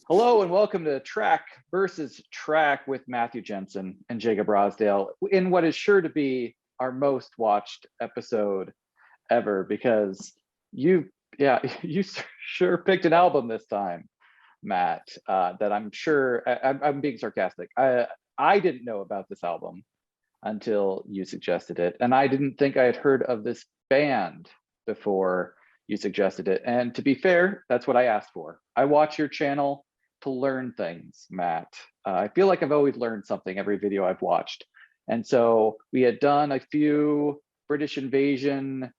Hello and welcome to Track versus Track with Matthew Jensen and Jacob Rosdale in what is sure to be our most watched episode ever because you sure picked an album this time, Matt, that I'm sure, I'm being sarcastic. I didn't know about this album until you suggested it, and I didn't think I had heard of this band before you suggested it. And to be fair, that's what I asked for. I watch your channel to learn things, Matt. I feel like I've always learned something every video I've watched. And so we had done a few British invasion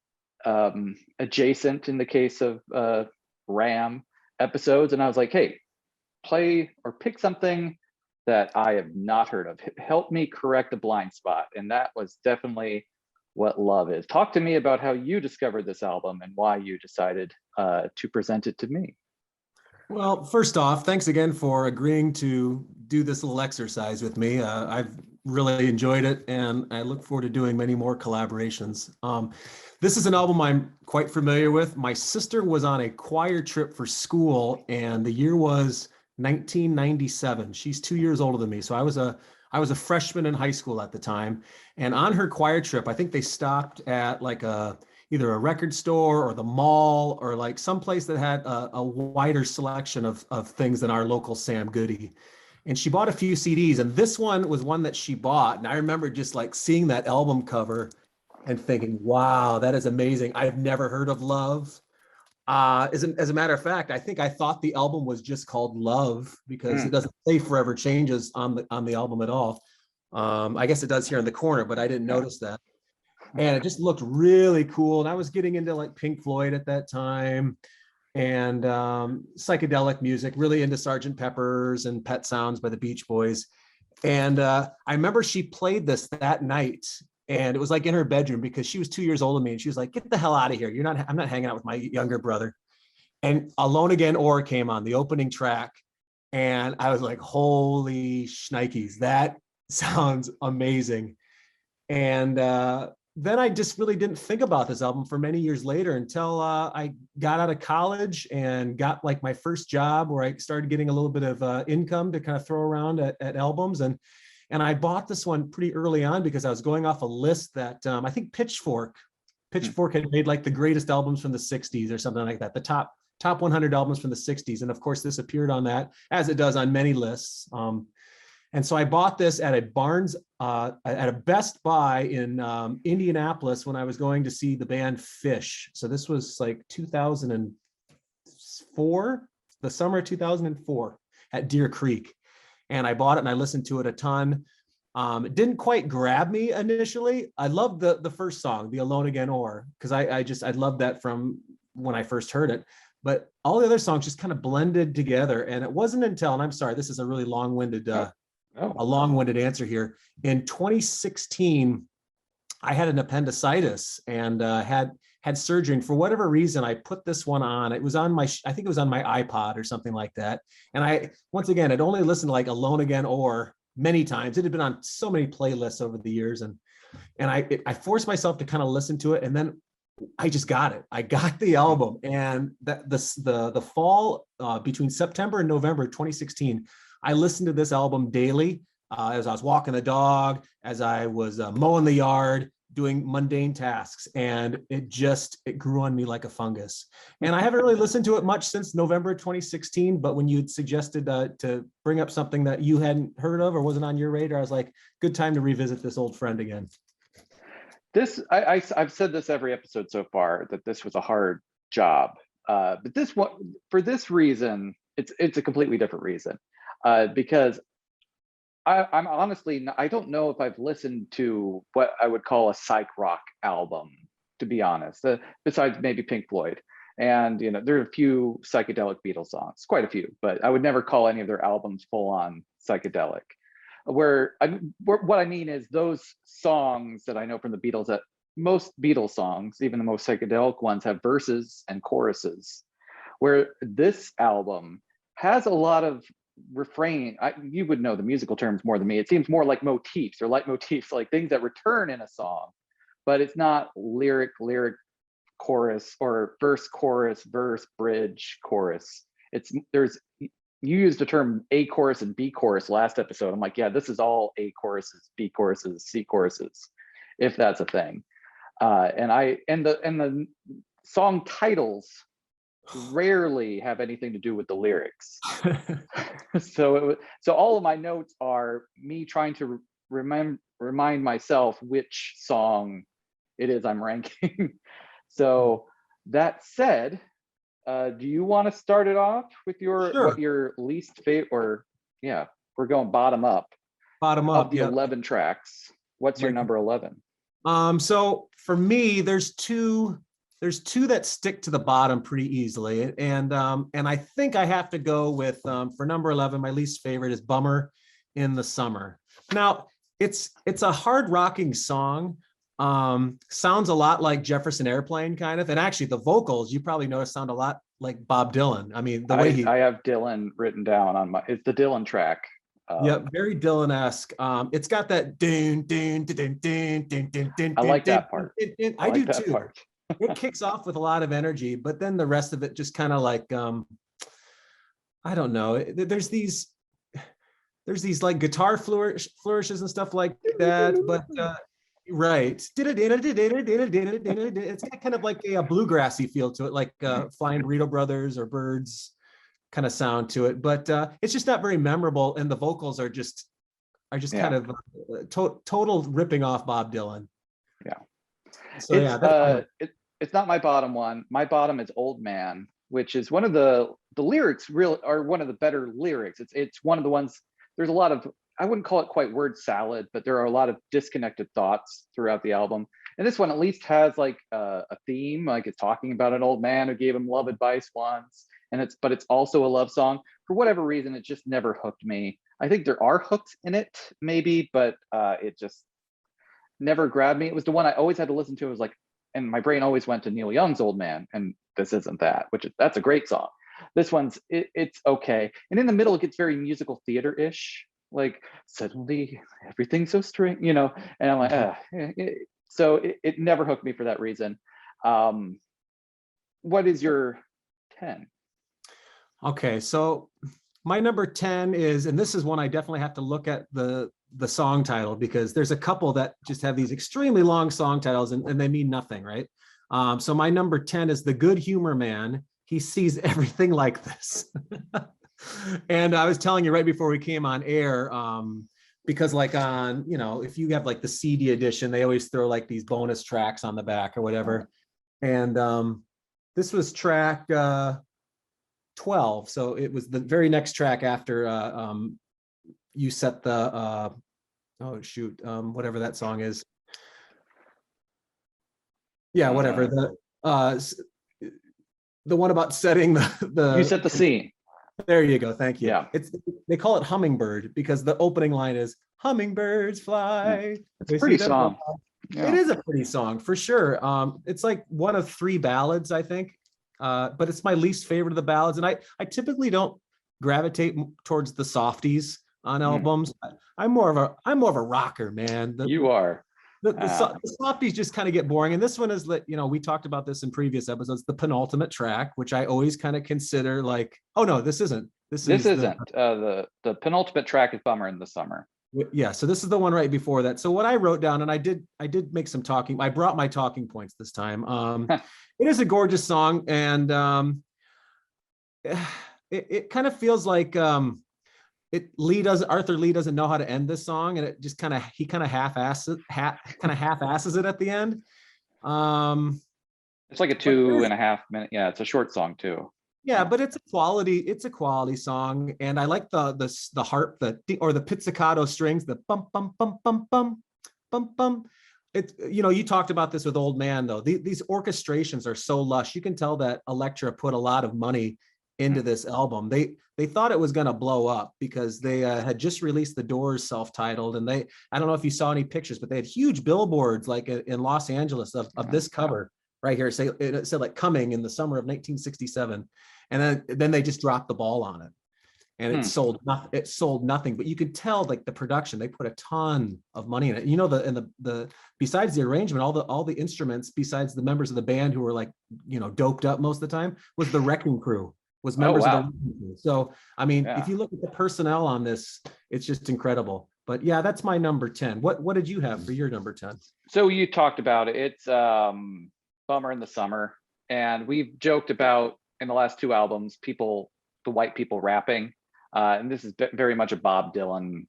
adjacent, in the case of Ram, episodes. And I was like, hey, play or pick something that I have not heard of. Help me correct a blind spot. And that was definitely what Love Is. Talk to me about how you discovered this album and why you decided to present it to me. Well, first off, thanks again for agreeing to do this little exercise with me. I've really enjoyed it, and I look forward to doing many more collaborations. This is an album I'm quite familiar with. My sister was on a choir trip for school, and the year was 1997. She's 2 years older than me, so I was a freshman in high school at the time. And on her choir trip, I think they stopped at like either a record store or the mall or like someplace that had a wider selection of things than our local Sam Goody. And she bought a few CDs, and this one was one that she bought. And I remember just like seeing that album cover and thinking, wow, that is amazing. I've never heard of Love. As a matter of fact, I think I thought the album was just called Love because it doesn't say Forever Changes on the album at all. I guess it does here in the corner, but I didn't notice that. And it just looked really cool. And I was getting into like Pink Floyd at that time and psychedelic music, really into Sgt. Pepper's and Pet Sounds by the Beach Boys. And I remember she played this that night, and it was like in her bedroom because she was 2 years older than me. And she was like, "Get the hell out of here. I'm not hanging out with my younger brother." And Alone Again Or came on, the opening track. And I was like, holy shnikes, that sounds amazing. And then I just really didn't think about this album for many years later until I got out of college and got like my first job where I started getting a little bit of income to kind of throw around at albums. And I bought this one pretty early on because I was going off a list that I think Pitchfork had made like the greatest albums from the 60s or something like that, the top 100 albums from the 60s. And of course, this appeared on that, as it does on many lists. And so I bought this at a Best Buy in Indianapolis when I was going to see the band Fish. So this was like 2004, the summer of 2004 at Deer Creek. And I bought it and I listened to it a ton. It didn't quite grab me initially. I loved the first song, the Alone Again Or, because I loved that from when I first heard it. But all the other songs just kind of blended together. And it wasn't until, and I'm sorry, this is a really long-winded answer here. In 2016, I had an appendicitis and had surgery. And for whatever reason, I put this one on. It was on I think it was on my iPod or something like that. And once again, I'd only listened to like Alone Again Or many times. It had been on so many playlists over the years. And I forced myself to kind of listen to it. And then I just got it. I got the album. And the fall between September and November 2016, I listened to this album daily as I was walking the dog, as I was mowing the yard, doing mundane tasks. And it grew on me like a fungus. And I haven't really listened to it much since November 2016. But when you'd suggested to bring up something that you hadn't heard of or wasn't on your radar, I was like, good time to revisit this old friend again. I've said this every episode so far, that this was a hard job. But this one, for this reason, it's a completely different reason. Because I'm honestly, I don't know if I've listened to what I would call a psych rock album, to be honest, besides maybe Pink Floyd. And, there are a few psychedelic Beatles songs, quite a few, but I would never call any of their albums full on psychedelic. What I mean is those songs that I know from the Beatles, that most Beatles songs, even the most psychedelic ones, have verses and choruses, where this album has a lot of refrain. You would know the musical terms more than me. It seems more like motifs or leitmotifs, like things that return in a song, but it's not lyric, chorus, or verse, chorus, verse, bridge, chorus. There's you used the term A chorus and B chorus last episode. I'm like, yeah, this is all A choruses, B choruses, C choruses, if that's a thing. And the song titles rarely have anything to do with the lyrics. So all of my notes are me trying to remind myself which song it is I'm ranking. So that said, do you want to start it off with Sure. what your least favorite, or yeah, we're going bottom up. Bottom Of up, the yep. 11 tracks, what's your Right. number 11? So for me, there's two that stick to the bottom pretty easily. And I think I have to go with, for number 11, my least favorite is Bummer in the Summer. Now, it's a hard rocking song. Sounds a lot like Jefferson Airplane kind of, and actually the vocals, you probably noticed, sound a lot like Bob Dylan. I mean, the way I have Dylan written down on it's the Dylan track. Yeah, very Dylan-esque. It's got that ding, ding, ding, ding, ding, ding, ding. I like that part. I do too. It kicks off with a lot of energy, but then the rest of it just kind of like, I don't know. There's these like guitar flourishes and stuff like that, but right. It's got kind of like a bluegrassy feel to it, like Flying Burrito Brothers or Birds kind of sound to it, but it's just not very memorable, and the vocals are just kind of total ripping off Bob Dylan. Yeah. So it's not my bottom one. My bottom is Old Man, which is one of the lyrics really are one of the better lyrics. It's one of the ones, there's a lot of, I wouldn't call it quite word salad, but there are a lot of disconnected thoughts throughout the album. And this one at least has like a theme, like it's talking about an old man who gave him love advice once. But it's also a love song. For whatever reason, it just never hooked me. I think there are hooks in it, maybe, but it just never grabbed me. It was the one I always had to listen to. It was like, and my brain always went to Neil Young's Old Man, and this isn't that, that's a great song. This one's, it's okay. And in the middle, it gets very musical theater-ish, like suddenly everything's so strange, and I'm like, so it never hooked me for that reason. What is your 10? Okay, so my number 10 is, and this is one I definitely have to look at the song title, because there's a couple that just have these extremely long song titles and they mean nothing, right? So my number 10 is The Good Humor Man. He sees everything like this. And I was telling you right before we came on air, because like on, if you have like the CD edition, they always throw like these bonus tracks on the back or whatever. And this was track 12. So it was the very next track after you set the whatever that song is. Yeah, whatever. The one about setting the You set the scene. There you go. Thank you. Yeah. They call it Hummingbird because the opening line is hummingbirds fly. It's a pretty song. Yeah. It is a pretty song for sure. It's like one of 3 ballads, I think. But it's my least favorite of the ballads, and I typically don't gravitate towards the softies on albums. I'm more of a rocker, man. You are. The softies just kind of get boring, and this one is like, we talked about this in previous episodes. The penultimate track, which I always kind of consider like, oh no, this isn't. This isn't. The penultimate track is Bummer in the Summer. Yeah, so this is the one right before that. So what I wrote down, and I did make some talking. I brought my talking points this time. It is a gorgeous song, and it kind of feels like Arthur Lee doesn't know how to end this song, and it just he half-asses it at the end. It's like a 2.5 minute. Yeah, it's a short song too. Yeah, but it's a quality song, and I like the harp, the pizzicato strings, the bum bum bum bum bum bum bum. It, you talked about this with Old Man though. These orchestrations are so lush. You can tell that Elektra put a lot of money into this album. They thought it was going to blow up because they had just released The Doors self-titled, and I don't know if you saw any pictures, but they had huge billboards like in Los Angeles of this cover right here. It said like coming in the summer of 1967, and then they just dropped the ball on it, and it sold nothing. But you could tell like the production, they put a ton of money in it. The besides the arrangement, all the instruments besides the members of the band who were like doped up most of the time was the Wrecking Crew. was Oh, members of wow. the wrecking crew. So, I mean, if Yeah. you look at the personnel on this, it's just incredible. But yeah, that's my number 10. What did you have for your number 10? So you talked about it. It's Bummer in the Summer. And we've joked about in the last two albums, the white people rapping. And this is very much a Bob Dylan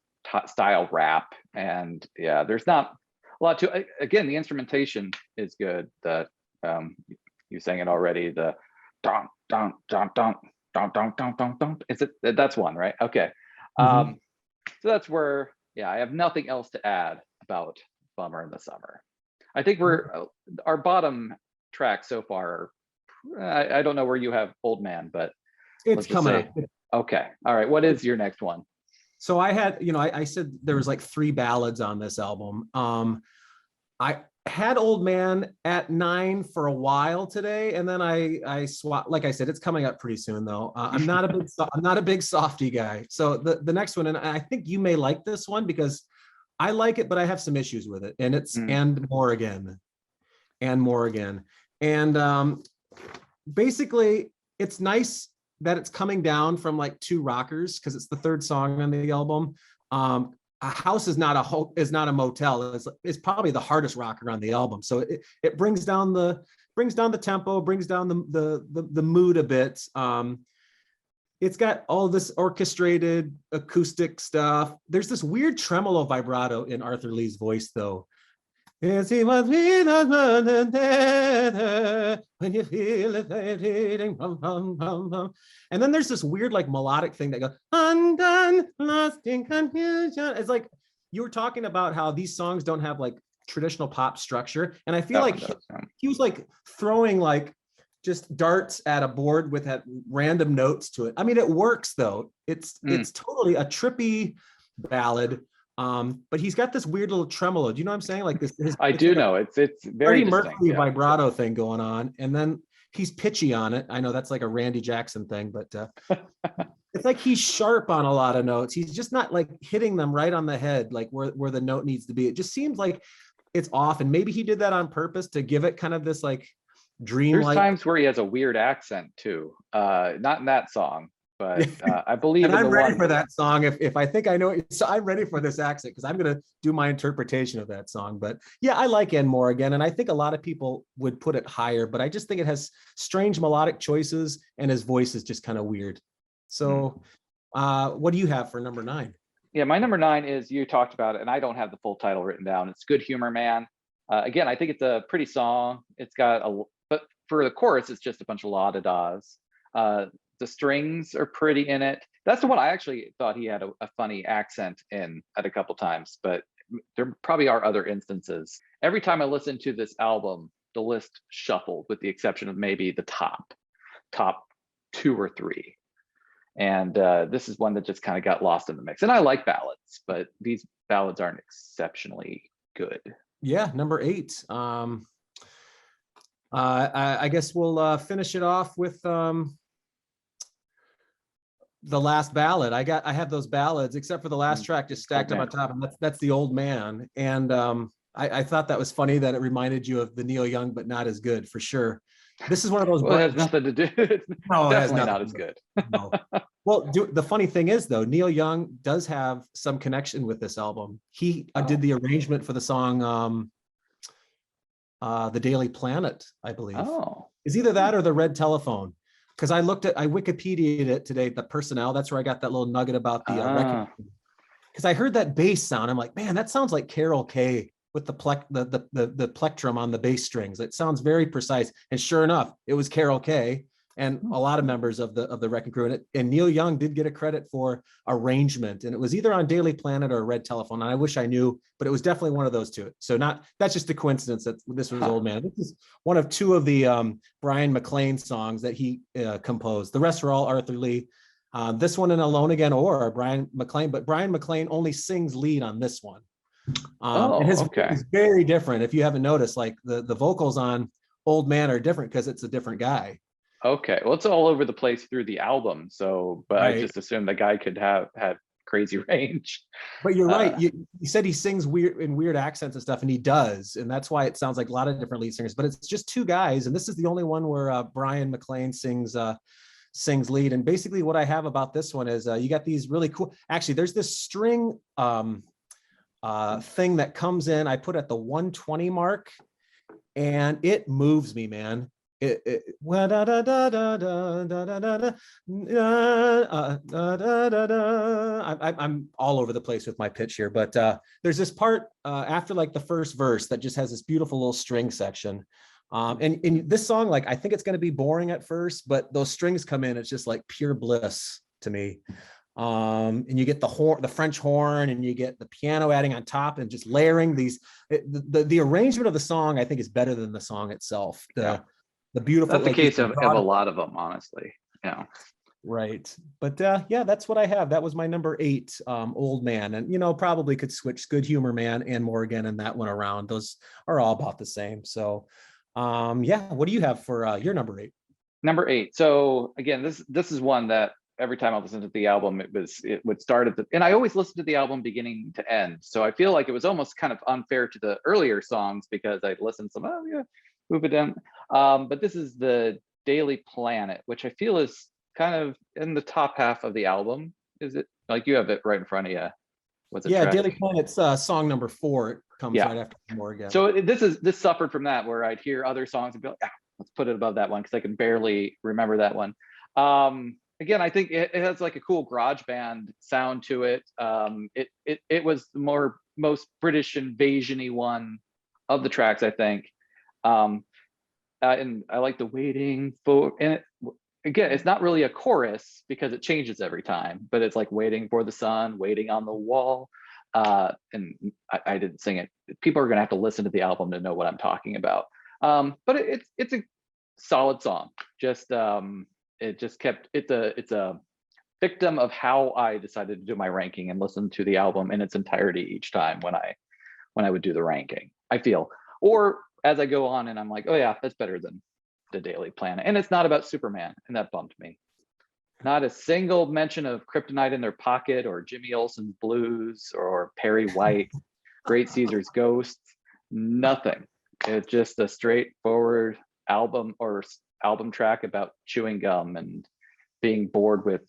style rap. And yeah, there's not a lot to, again, the instrumentation is good. The you sang it already. The don don don don don don don don don. Is it, that's one, right? Okay. Mhm. So that's where, yeah, I have nothing else to add about Bummer in the Summer. I think we're our bottom track so far. I don't know where you have Old Man, but It's let's just coming up. say, okay, all right. What is your next one? So I had, I said there was like 3 ballads on this album. I had Old Man at 9 for a while today, and then I swapped. Like I said, it's coming up pretty soon though. I'm not a big softy guy. So the next one, and I think you may like this one because I like it, but I have some issues with it, and it's Mm, And More Again, and More Again, and basically it's nice that it's coming down from like 2 rockers because it's the 3rd song on the album. A house is not a motel. It's probably the hardest rocker on the album. So it brings down the tempo, brings down the mood a bit. It's got all this orchestrated acoustic stuff. There's this weird tremolo vibrato in Arthur Lee's voice though. Yes, he must be the when you feel it fading, and then there's this weird like melodic thing that goes undone, lost in confusion. It's like you were talking about how these songs don't have like traditional pop structure, and I feel that like one does. he was like throwing like just darts at a board with that random notes to it. I mean, it works though. It's totally a trippy ballad. But he's got this weird little tremolo. Do you know what I'm saying? Like this, I it's do like a know it's very Freddie distinct. Mercury Yeah. vibrato thing going on, and then he's pitchy on it. I know that's like a Randy Jackson thing, but it's like he's sharp on a lot of notes. He's just not like hitting them right on the head, like where the note needs to be. It just seems like it's off, and maybe he did that on purpose to give it kind of this like There's dreamlike. times where he has a weird accent too. Not in that song, but I believe And in I'm the ready one. for that song. If I think I know it, so I'm ready for this accent because I'm going to do my interpretation of that song. But yeah, I like And More Again. And I think a lot of people would put it higher, but I just think it has strange melodic choices and his voice is just kind of weird. So what do you have for number 9? Yeah, my number 9 is, you talked about it, and I don't have the full title written down. It's Good Humor Man. Again, I think it's a pretty song. It's got but for the chorus, it's just a bunch of la da das. The strings are pretty in it. That's the one I actually thought he had a funny accent in at a couple times, but there probably are other instances. Every time I listen to this album, the list shuffled with the exception of maybe the top 2 or 3. And this is one that just kind of got lost in the mix. And I like ballads, but these ballads aren't exceptionally good. Yeah, number 8. I guess we'll finish it off with the last ballad. I have those ballads except for the last track just stacked up on top, and that's The Old Man. And I thought that was funny that it reminded you of the Neil Young, but not as good for sure. This is one of those. Well, it has nothing to do. It's definitely not as good. No. Well, the funny thing is though, Neil Young does have some connection with this album. He did the arrangement for the song The Daily Planet, I believe. Oh. Is either that or The Red Telephone. Because I Wikipedia'd it today, the personnel. That's where I got that little nugget about the record. Because I heard that bass sound. I'm like, man, that sounds like Carol Kay with the plectrum on the bass strings. It sounds very precise. And sure enough, it was Carol Kay and a lot of members of the Wrecking Crew. And Neil Young did get a credit for arrangement. And it was either on Daily Planet or Red Telephone. And I wish I knew, but it was definitely one of those two. So that's just a coincidence that this was Old Man. This is one of 2 of the Brian McLean songs that he composed. The rest are all Arthur Lee. This one in Alone Again or Brian McLean, but Brian McLean only sings lead on this one. And his voice is very different. If you haven't noticed, like the vocals on Old Man are different because it's a different guy. Okay, well, it's all over the place through the album. So, but right. I just assumed the guy could have had crazy range. But you're right. You said he sings weird accents and stuff, and he does, and that's why it sounds like a lot of different lead singers. But it's just 2 guys, and this is the only one where Brian McLean sings sings lead. And basically what I have about this one is you got these really cool, actually there's this string thing that comes in, I put at the 120 mark, and it moves me, man. I'm all over the place with my pitch here, but there's this part after like the first verse that just has this beautiful little string section. And in this song, like I think it's going to be boring at first, but those strings come in, it's just like pure bliss to me. And you get the horn, the French horn, and you get the piano adding on top and just layering these. The arrangement of the song, I think, is better than the song itself. The beautiful. That's the like, case of a lot of them, honestly. Yeah. Right. But yeah, that's what I have. That was my number 8, Old Man. And, you know, probably could switch Good Humor Man and Morgan and that one around. Those are all about the same. So, yeah, what do you have for your number 8? Number 8. So again, this is one that every time I listened to the album, it would start at and I always listen to the album beginning to end. So I feel like it was almost kind of unfair to the earlier songs because I'd listened to some, oh yeah, move it down. But this is the Daily Planet, which I feel is kind of in the top half of the album. Is it, like, you have it right in front of you? What's it? Yeah, Daily Planet's song number 4. It comes right after Morgan. So this suffered from that, where I'd hear other songs and be like, let's put it above that one because I can barely remember that one. Again, I think it has like a cool garage band sound to it. It was the most British invasion-y one of the tracks, I think. And I like the waiting for, and again, it's not really a chorus because it changes every time, but it's like waiting for the sun, waiting on the wall. And I didn't sing it. People are gonna have to listen to the album to know what I'm talking about. But it's a solid song. Just it just kept, it's a victim of how I decided to do my ranking and listen to the album in its entirety each time when I would do the ranking, I feel. Or as I go on and I'm like, oh yeah, that's better than the Daily Planet. And it's not about Superman, and that bumped me. Not a single mention of Kryptonite in Their Pocket or Jimmy Olsen's Blues or Perry White, Great Caesar's Ghost, nothing. It's just a straightforward album track about chewing gum and being bored with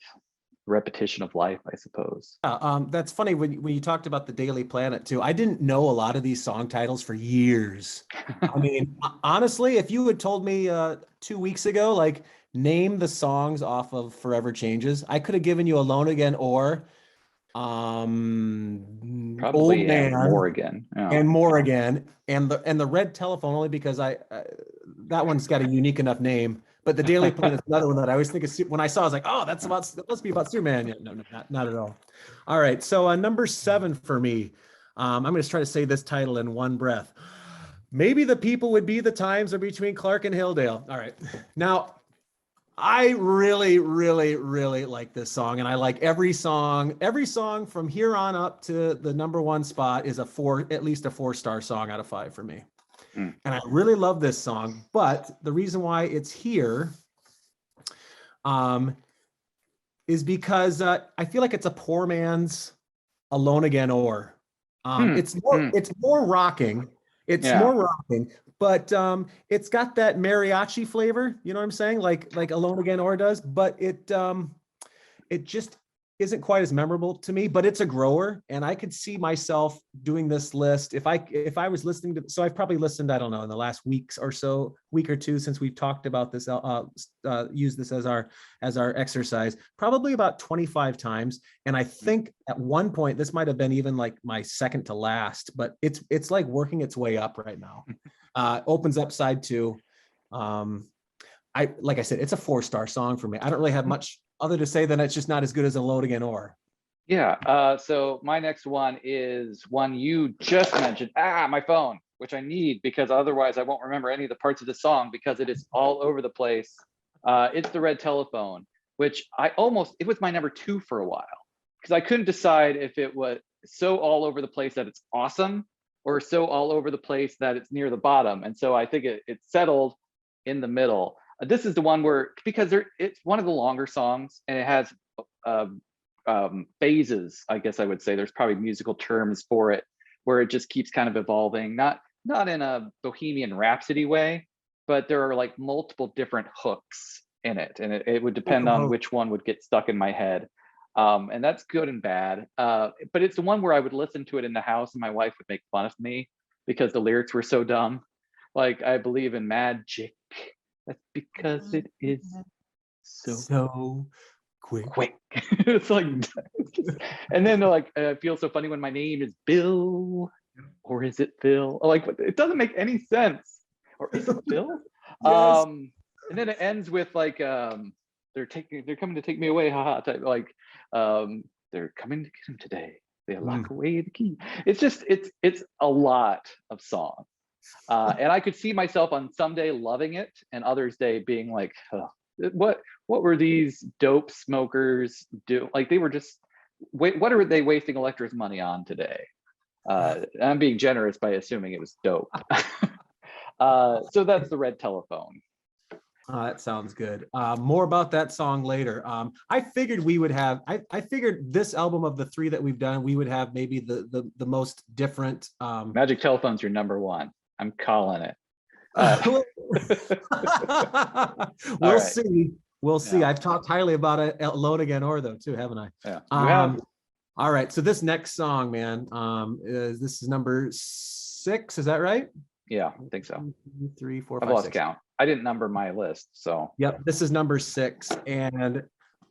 repetition of life, I suppose. That's funny when you talked about the Daily Planet too. I didn't know a lot of these song titles for years. I mean, honestly, if you had told me 2 weeks ago, like, name the songs off of Forever Changes, I could have given you Alone Again or Probably Old Man, and More Again. and More Again, and the Red Telephone, only because that one's got a unique enough name. But the Daily Planet is another one that I always think is, when I saw, I was like, oh, that must be about Superman. Yeah, no, not at all. All right, so number 7 for me, I'm going to try to say this title in one breath. Maybe the People Would Be the Times Are Between Clark and Hilldale. All right, now I really, really, really like this song, and I like every song. Every song from here on up to the number 1 spot is at least a 4-star song out of 5 for me. And I really love this song, but the reason why it's here is because I feel like it's a poor man's Alone Again or. It's more rocking. It's more rocking, but it's got that mariachi flavor. You know what I'm saying? Like Alone Again or does, but it just isn't quite as memorable to me, but it's a grower, and I could see myself doing this list if I was listening to. So I've probably listened, I don't know, in the last week or 2 since we've talked about this, use this as our exercise, probably about 25 times. And I think at one point this might have been even like my second to last, but it's like working its way up right now. Opens up side 2. Like I said, it's a 4-star song for me. I don't really have much other to say than it's just not as good as Alone Again or. Yeah. So my next one is one you just mentioned. My phone, which I need because otherwise I won't remember any of the parts of the song because it is all over the place. It's the Red Telephone, which it was my number 2 for a while because I couldn't decide if it was so all over the place that it's awesome or so all over the place that it's near the bottom. And so I think it settled in the middle. This is the one where, because it's one of the longer songs and it has phases, I guess I would say. There's probably musical terms for it, where it just keeps kind of evolving, not in a Bohemian Rhapsody way, but there are like multiple different hooks in it, and it would Full depend on composed. which one would get stuck in my head. And that's good and bad. But it's the one where I would listen to it in the house and my wife would make fun of me because the lyrics were so dumb. Like, I believe in magic. That's because it is so So quick. quick. It's like, and then they're like, it feels so funny when my name is Bill, or is it Phil? Like, it doesn't make any sense. Or is it Phil? Yes. And then it ends with like, they're coming to take me away, haha, type, like, they're coming to get him today. They lock away the key. It's just, it's a lot of song. And I could see myself on some day loving it and others day being like, oh, what were these dope smokers do? Like, they were just, what are they wasting Electra's money on today? I'm being generous by assuming it was dope. So that's the Red Telephone. That sounds good. More about that song later. I figured we would have. I figured this album of the three that we've done, we would have maybe the most different. Magic Telephone's your number one. I'm calling it. We'll right. see. We'll see. Yeah. I've talked highly about it Alone Again or though too, haven't I? Yeah. You have. All right. So this next song, man, this is number 6. Is that right? Yeah, I think so. 1, 2, 3, 4, I've 5, lost 6. count. I didn't number my list, so. Yep, this is number 6, and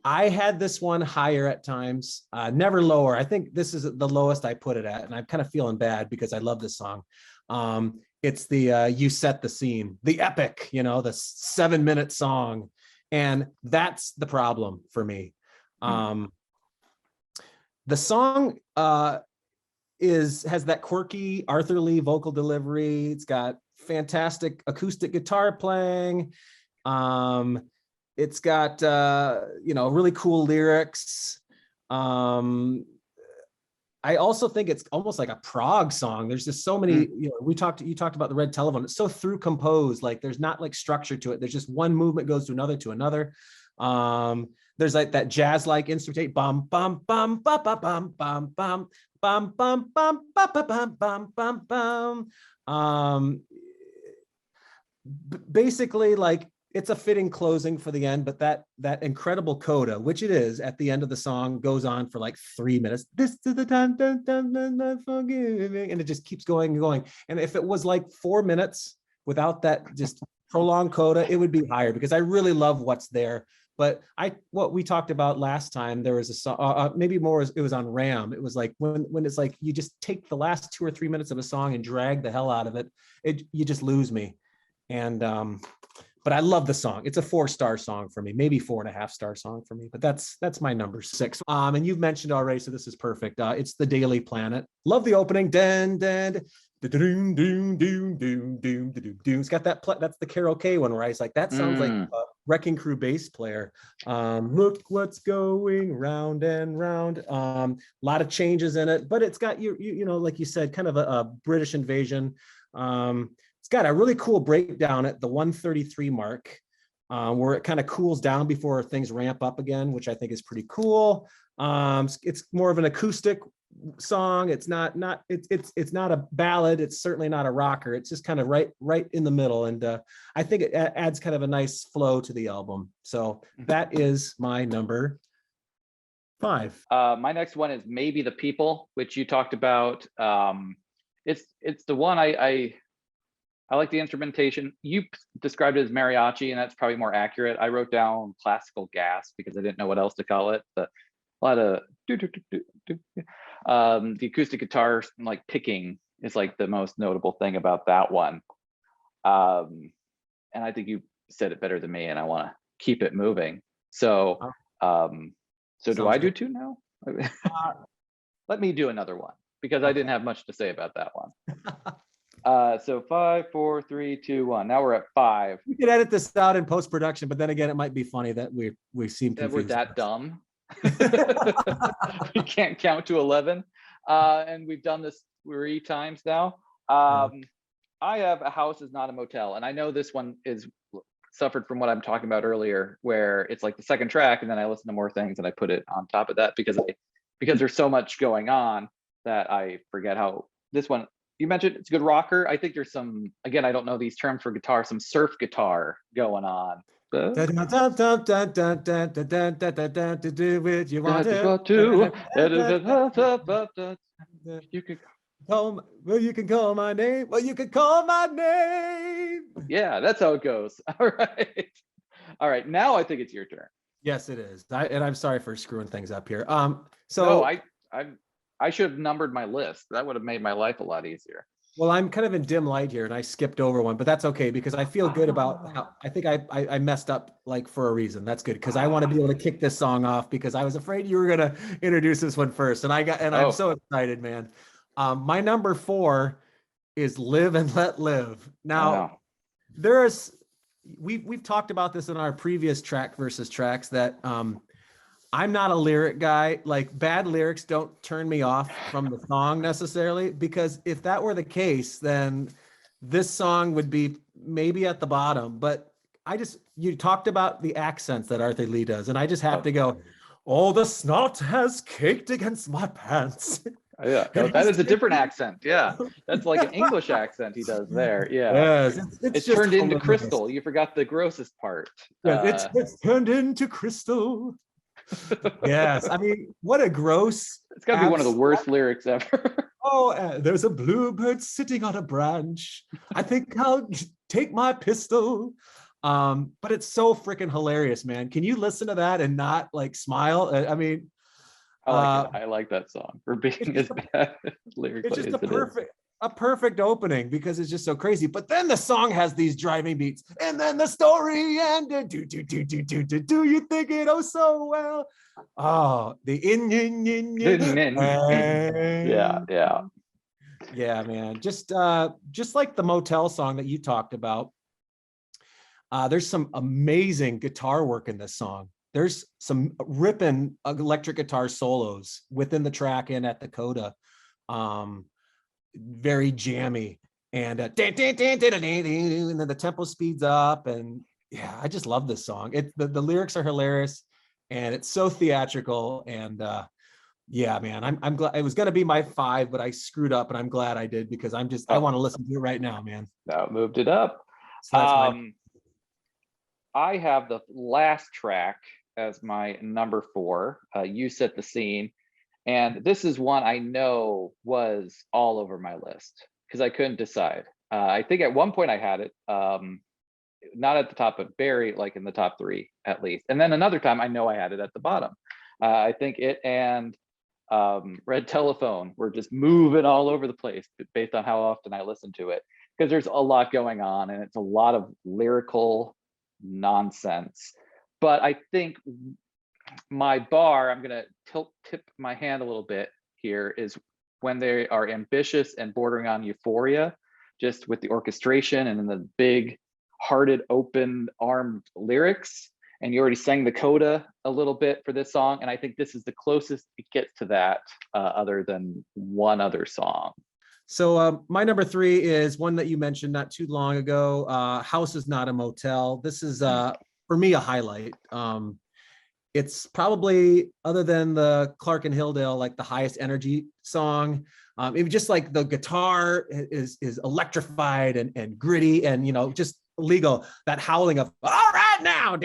I had this one higher at times, never lower. I think this is the lowest I put it at, and I'm kind of feeling bad because I love this song. It's the You Set the Scene, the epic, the 7-minute song, and that's the problem for me. The song has that quirky Arthur Lee vocal delivery. It's got fantastic acoustic guitar playing. It's got really cool lyrics. I also think it's almost like a prog song. There's just so many, you talked about the Red Telephone. It's so through composed, like there's not like structure to it. There's just one movement goes to another. There's like that jazz-like instrument, bum bum bum bum bum bum bum bum bum bum bum bum bum bum bum. Basically, like it's a fitting closing for the end, but that incredible coda, which it is at the end of the song, goes on for like 3 minutes. This is the time, and it just keeps going and going. And if it was like 4 minutes without that just prolonged coda, it would be higher because I really love what's there. But what we talked about last time, there was a song, maybe more, it was on Ram. It was like when it's like you just take the last 2 or 3 minutes of a song and drag the hell out of it, you just lose me. And but I love the song. It's a 4-star song for me, maybe 4.5-star song for me. But that's my number 6. And you've mentioned already, so this is perfect. It's the Daily Planet. Love the opening. It's got that. That's the karaoke one where I was like, that sounds like a Wrecking Crew bass player. Look what's going round and round. A lot of changes in it, but it's got you know, like you said, kind of a British invasion. It's got a really cool breakdown at the 133 mark, where it kind of cools down before things ramp up again, which I think is pretty cool. It's more of an acoustic song. It's not a ballad. It's certainly not a rocker. It's just kind of right in the middle, and I think it adds kind of a nice flow to the album. So that is my number 5. My next one is Maybe the People, which you talked about. It's the one I like the instrumentation. You described it as mariachi, and that's probably more accurate. I wrote down classical gas because I didn't know what else to call it. But a lot of the acoustic guitar, like picking, is like the most notable thing about that one. And I think you said it better than me, and I want to keep it moving. So, do I do 2 now? Let me do another one because I didn't have much to say about that one. So 5, 4, 3, 2, 1. Now we're at 5. We could edit this out in post-production, but then again, it might be funny that we seem That confused. we're that dumb. We can't count to 11. And we've done this 3 times now. I have A House Is Not a Motel, and I know this one is suffered from what I'm talking about earlier, where it's like the second track, and then I listen to more things and I put it on top of that because there's so much going on that I forget how this one. You mentioned it's a good rocker. I think there's some, again, I don't know these terms for guitar, some surf guitar going on. Dun, dun, dun, dun, dun, dun, dun, dun, dun, dun, dun, dun, to do it, you want That is to. what to. You could. Well, you can call my name. Well, you can call my name. Yeah, that's how it goes. All right. All right. Now I think it's your turn. Yes, it is. And I'm sorry for screwing things up here. No, So I should have numbered my list. That would have made my life a lot easier. well, I'm kind of in dim light here, and I skipped over one, but that's okay because I feel good about how I think I messed up like for a reason. That's good because I want to be able to kick this song off because I was afraid you were gonna introduce this one first, and I'm Oh, so excited, man. My number 4 is "Live and Let Live." Now, wow. there's we've talked about this in our previous track versus tracks that I'm not a lyric guy. Like bad lyrics don't turn me off from the song necessarily, because if that were the case, then this song would be maybe at the bottom. But you talked about the accents that Arthur Lee does, and I just have to go, oh, the snot has caked against my pants. Yeah, no, that is a different accent. Yeah, that's like an English accent he does there. Yeah, Yes, it's it's just turned into hilarious. crystal. You forgot the grossest part. Yeah, it's turned into crystal. Yes, I mean, what a gross. It's got to be one of the worst lyrics ever. Oh, there's a bluebird sitting on a branch. I think I'll take my pistol. But it's so freaking hilarious, man. Can you listen to that and not like smile? I mean, I like that song for being as bad lyrically it's just as it is. a perfect opening because it's just so crazy. But then the song has these driving beats, and then the story ended. Do you think it oh so well? Oh, the Yeah. yeah, man. Just like the motel song that you talked about. There's some amazing guitar work in this song. There's some ripping electric guitar solos within the track and at the coda. Very jammy, and and then the tempo speeds up, and yeah, I just love this song. The lyrics are hilarious, and it's so theatrical, and yeah, man, I'm glad it was gonna be my 5, but I screwed up, and I'm glad I did because I want to listen to it right now, man. That moved it up. So that's my I have the last track as my number 4. You Set the Scene. And this is one I know was all over my list because I couldn't decide. I think at one point I had it, not at the top, but very like in the top 3 at least. And then another time I know I had it at the bottom. I think it and Red Telephone were just moving all over the place based on how often I listen to it, because there's a lot going on and it's a lot of lyrical nonsense. But I think my bar, I'm going to tip my hand a little bit here, is when they are ambitious and bordering on euphoria, just with the orchestration and then the big hearted open armed lyrics. And you already sang the coda a little bit for this song, and I think this is the closest it gets to that, other than one other song. So my number 3 is one that you mentioned not too long ago. House is Not a Motel. This is for me a highlight. It's probably, other than the Clark and Hilldale, like the highest energy song. It was just like the guitar is electrified and gritty, and just legal, that howling of all right now,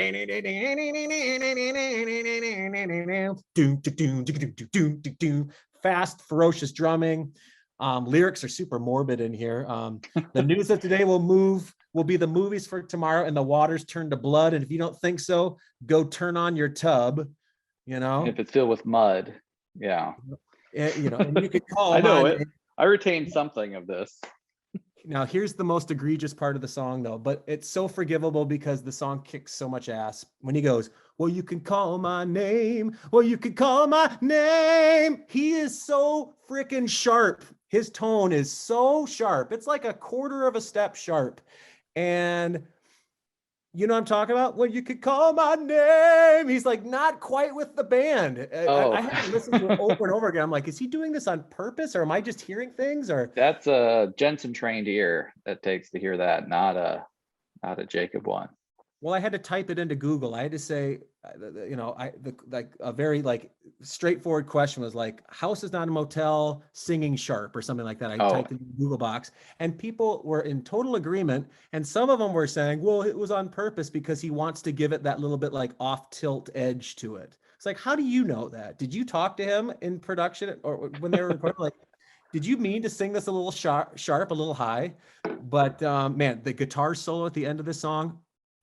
fast, ferocious drumming. Lyrics are super morbid in here. The news of today will be the movies for tomorrow, and the waters turn to blood. And if you don't think so, go turn on your tub. If it's filled with mud, yeah. And you could call. I know it. I retained something of this. Now, here's the most egregious part of the song, though, but it's so forgivable because the song kicks so much ass. When he goes, well, you can call my name. Well, you can call my name. He is so freaking sharp. His tone is so sharp. It's like a quarter of a step sharp. And you know what I'm talking about? Well, you could call my name. He's like not quite with the band. I had to listen to it over and over again. I'm like, is he doing this on purpose, or am I just hearing things? Or that's a Jensen trained ear that takes to hear that, not a Jacob one. Well, I had to type it into Google. I had to say, like a very like straightforward question was like, "House is not a motel, singing sharp," or something like that. I Oh, typed it in Google box, and people were in total agreement. And some of them were saying, "Well, it was on purpose because he wants to give it that little bit like off tilt edge to it." It's like, how do you know that? Did you talk to him in production or when they were recording? Like, did you mean to sing this a little sharp, a little high? But man, the guitar solo at the end of the song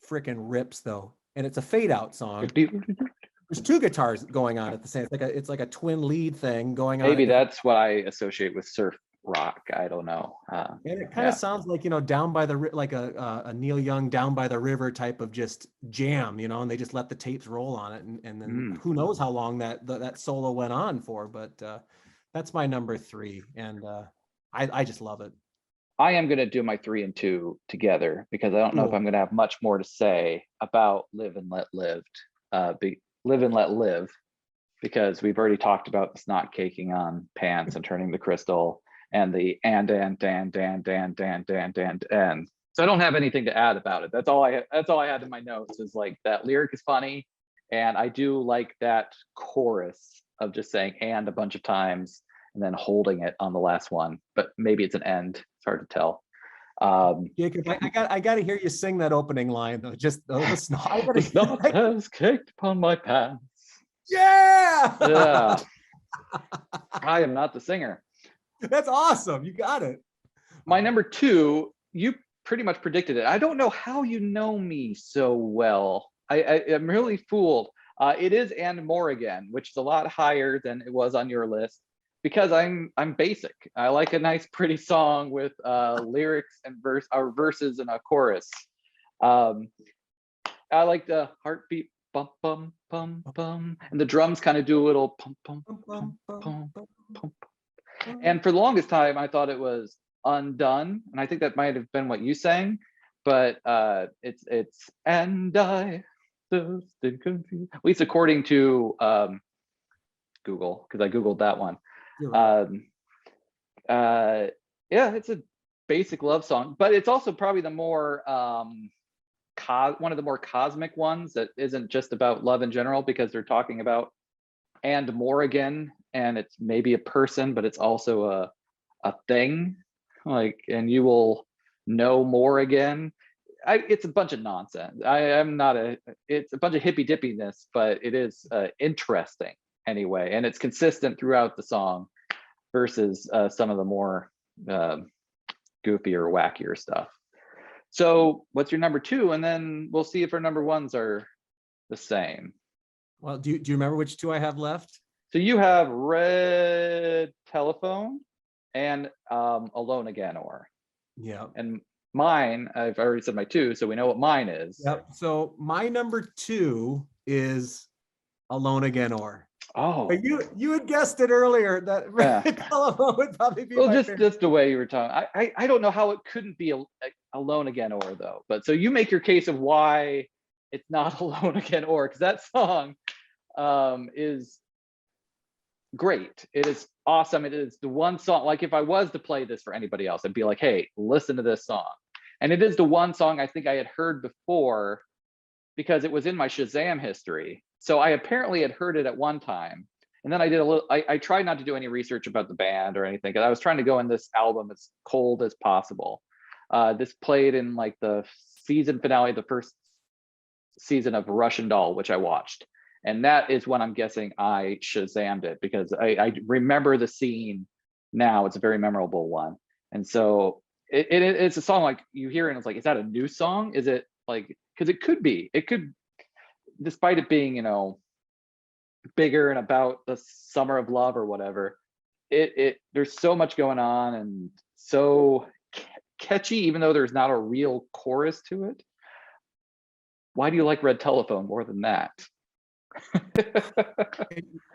freaking rips though, and it's a fade out song. There's two guitars going on at the same. It's like a twin lead thing going on. maybe that's what I associate with surf rock. I don't know. And it kind of sounds like, down by the like a Neil Young Down by the River type of just jam, and they just let the tapes roll on it, and then who knows how long that solo went on for, but that's my number 3, and I just love it. I am going to do my 3 and 2 together because I don't know if I'm going to have much more to say about Live and Let Live, Live and Let Live, because we've already talked about the snot caking on pants and turning the crystal and the and. So I don't have anything to add about it. That's all I had in my notes is like that lyric is funny. And I do like that chorus of just saying and a bunch of times and then holding it on the last one, but maybe it's an end. It's hard to tell. Jacob, I got to hear you sing that opening line though. Just the snot. The snot has caked upon my pants. Yeah. Yeah. I am not the singer. That's awesome. You got it. My number 2, you pretty much predicted it. I don't know how you know me so well. I'm really fooled. It is And More Again, which is a lot higher than it was on your list because I'm basic. I like a nice, pretty song with lyrics and verses and a chorus. I like the heartbeat, bum bum bum bum, and the drums kind of do a little pum pum pum pum pum. And for the longest time, I thought it was Undone, and I think that might have been what you sang, but it's and I just confused. At least according to Google, because I Googled that one. Yeah, it's a basic love song, but it's also probably the more one of the more cosmic ones that isn't just about love in general, because they're talking about and more again, and it's maybe a person, but it's also a thing, like, and you will know more again. It's a bunch of nonsense. It's a bunch of hippy dippiness, but it is interesting anyway, and it's consistent throughout the song versus some of the more goofier, wackier stuff. So what's your number 2? And then we'll see if our number 1s are the same. Well, do you remember which 2 I have left? So you have Red Telephone and Alone Again, or yeah. And mine, I've already said my 2, so we know what mine is. Yep. So my number 2 is Alone Again, or. Oh, but you had guessed it earlier that Red Telephone would probably be my favorite. Just the way you were talking. I don't know how it couldn't be Alone Again, or though. But so you make your case of why it's not Alone Again, or, because that song is great. It is awesome. It is the one song, like if I was to play this for anybody else, I'd be like, hey, listen to this song. And it is the one song I think I had heard before because it was in my Shazam history. So I apparently had heard it at one time. And then I did I tried not to do any research about the band or anything, because I was trying to go in this album as cold as possible. This played in like the season finale, the first season of Russian Doll, which I watched. And that is when I'm guessing I Shazammed it, because I remember the scene now. It's a very memorable one. And so it's a song like you hear and it's like, is that a new song? Is it like, because it could, despite it being, bigger and about the summer of love or whatever, there's so much going on and so catchy, even though there's not a real chorus to it. Why do you like Red Telephone more than that?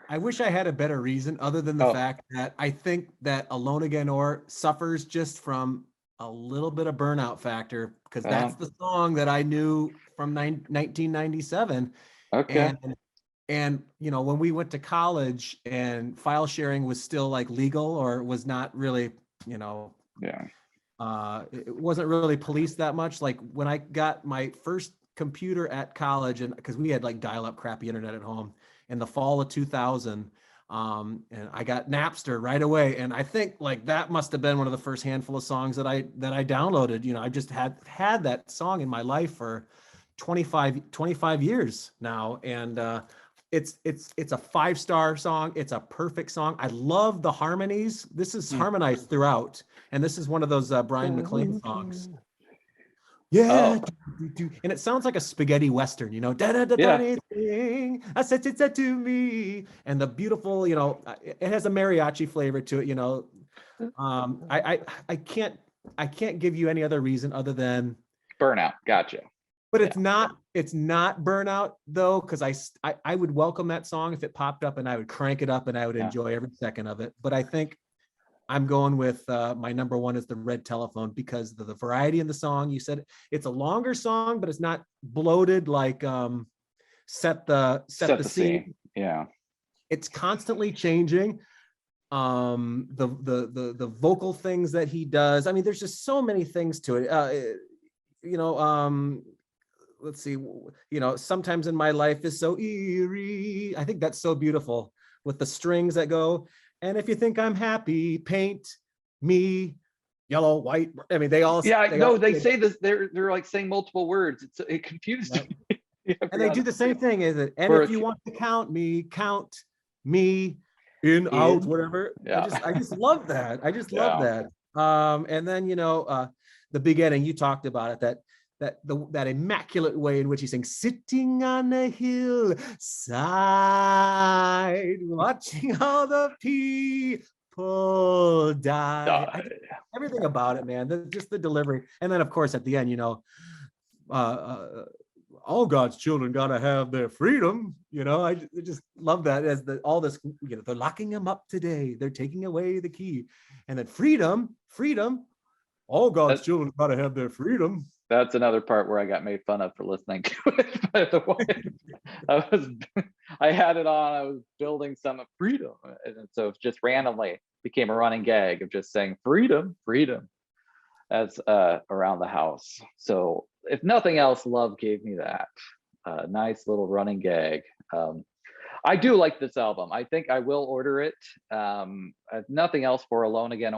I wish I had a better reason other than the fact that I think that Alone Again or suffers just from a little bit of burnout factor, because that's the song that I knew from 1997. Okay. And when we went to college and file sharing was still like legal, or was not really, it wasn't really policed that much. Like when I got my first computer at college, and because we had like dial-up crappy internet at home in the fall of 2000. And I got Napster right away. And I think like that must have been one of the first handful of songs that I downloaded. You know, I just had that song in my life for 25 years now. And it's a 5-star song. It's a perfect song. I love the harmonies. This is harmonized throughout. And this is one of those Brian McLean songs. Yeah, and it sounds like a spaghetti western, you know. Da da da da thing. I said it to me, and the beautiful, you know, it has a mariachi flavor to it, you know. I can't give you any other reason other than Burnout. Gotcha. But it's not Burnout though, because I would welcome that song if it popped up, and I would crank it up and I would enjoy every second of it. But I think I'm going with my number one is the Red Telephone because of the variety in the song. You said it's a longer song, but it's not bloated like set the scene. Yeah. It's constantly changing. The vocal things that he does. I mean, there's just so many things to it. You know, let's see, you know, sometimes in my life is so eerie. I think that's so beautiful with the strings that go. And if you think I'm happy, paint me yellow, white. I mean, they all. Yeah, they say this. They're like saying multiple words. It confused me. And they do the same thing, is it? And if you want to count me in, out, whatever. Yeah. I just love that. I just love that. And then, you know, the beginning, you talked about it, that immaculate way in which he sings, sitting on a hillside, watching all the people die. Everything about it, man. Just the delivery. And then, of course, at the end, you know, all God's children gotta have their freedom. You know, I just love that as all this, you know, they're locking him up today. They're taking away the key. And then freedom, all God's children gotta have their freedom. That's another part where I got made fun of for listening to it. By the way, I had it on. I was building some freedom, and so it just randomly became a running gag of just saying freedom as around the house. So if nothing else, love gave me that nice little running gag. I do like this album. I think I will order it. Nothing else for Alone Again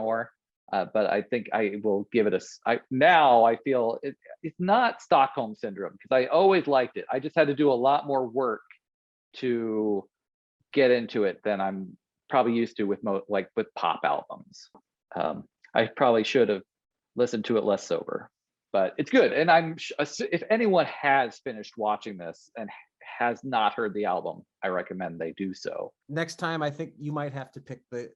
but I think I will give it now I feel it's not Stockholm Syndrome, because I always liked it. I just had to do a lot more work to get into it than I'm probably used to with pop albums. I probably should have listened to it less sober, but it's good. And if anyone has finished watching this and has not heard the album, I recommend they do so. Next time, I think you might have to pick the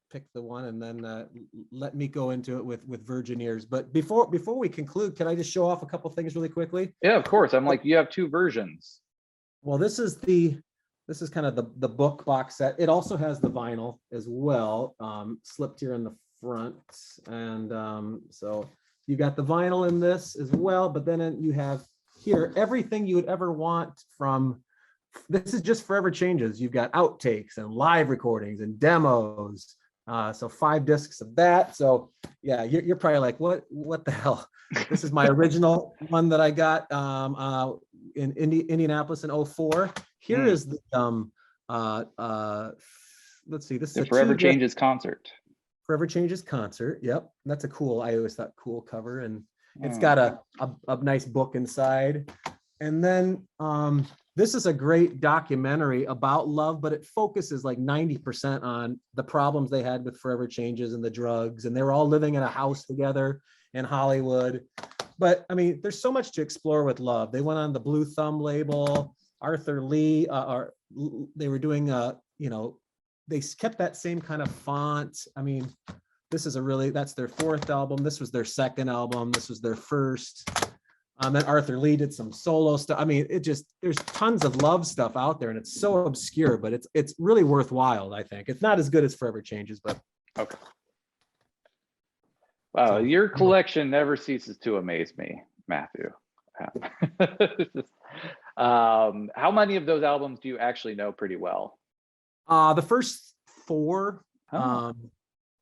one, and then let me go into it with Virgin Ears. But before we conclude, can I just show off a couple things really quickly? Yeah, of course. I'm like, you have two versions. Well, this is kind of the book box set. It also has the vinyl as well, slipped here in the front, and so you got the vinyl in this as well. But then you have here everything you would ever want from. This is just Forever Changes. You've got outtakes and live recordings and demos. So 5 discs of that. So yeah, you're probably like, what the hell? This is my original one that I got in Indianapolis in 2004. Here is the let's see, this is the Forever Changes concert. Forever Changes concert. Yep, that's a cool. I always thought cool cover, and it's got a nice book inside. And then this is a great documentary about love, but it focuses like 90% on the problems they had with Forever Changes and the drugs, and they were all living in a house together in Hollywood. But I mean, there's so much to explore with love. They went on the Blue Thumb label. Arthur Lee, they were doing you know, they kept that same kind of font. I mean, that's their 4th album. This was their 2nd album. This was their 1st. Then Arthur Lee did some solo stuff. I mean, there's tons of love stuff out there, and it's so obscure, but it's really worthwhile. I think it's not as good as Forever Changes, but okay. Wow, so, your collection never ceases to amaze me, Matthew. How many of those albums do you actually know pretty well? The first 4.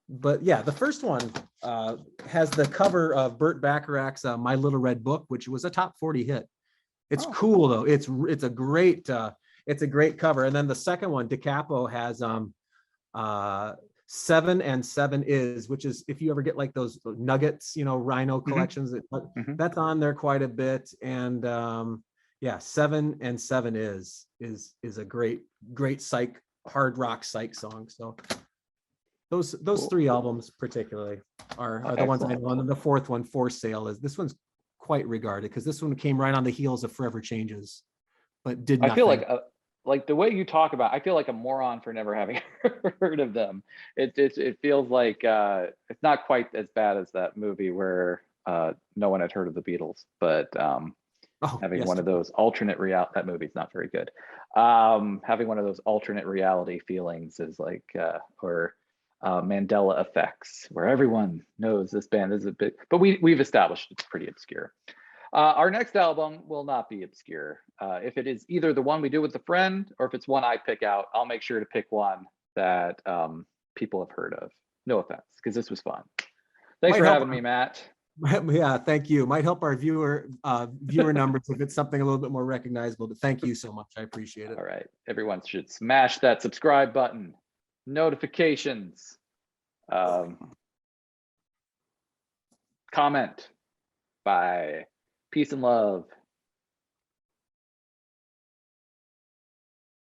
But yeah, the first one has the cover of Burt Bacharach's My Little Red Book, which was a top 40 hit. It's Oh, cool though. It's a great cover. And then the second one, Da Capo, has uh 7 and 7 Is, which is, if you ever get like those nuggets, rhino mhm, collections, mhm. that's on there quite a bit. And yeah, 7 and 7 is a great psych, hard rock psych song. So those Cool. three albums particularly Oh, are the ones I excellent. know. And then the fourth one, For Sale, is, this one's quite regarded because this one came right on the heels of Forever Changes, but did I feel nothing. like the way you talk about, I feel like a moron for never having heard of them. It feels like it's not quite as bad as that movie where no one had heard of the Beatles, but Oh, having yes. one of those alternate that movie's not very good. Having one of those alternate reality feelings is like, or Mandela effects, where everyone knows this band is a bit, but we've established it's pretty obscure. Our next album will not be obscure. If it is either the one we do with a friend, or if it's one I pick out, I'll make sure to pick one that people have heard of. No offense, because this was fun. Thanks Might for help. having me, Matt. Yeah, thank you. Might help our viewer numbers if it's something a little bit more recognizable. But thank you so much. I appreciate it. All right, everyone should smash that subscribe button, notifications, comment. Bye. Peace and love.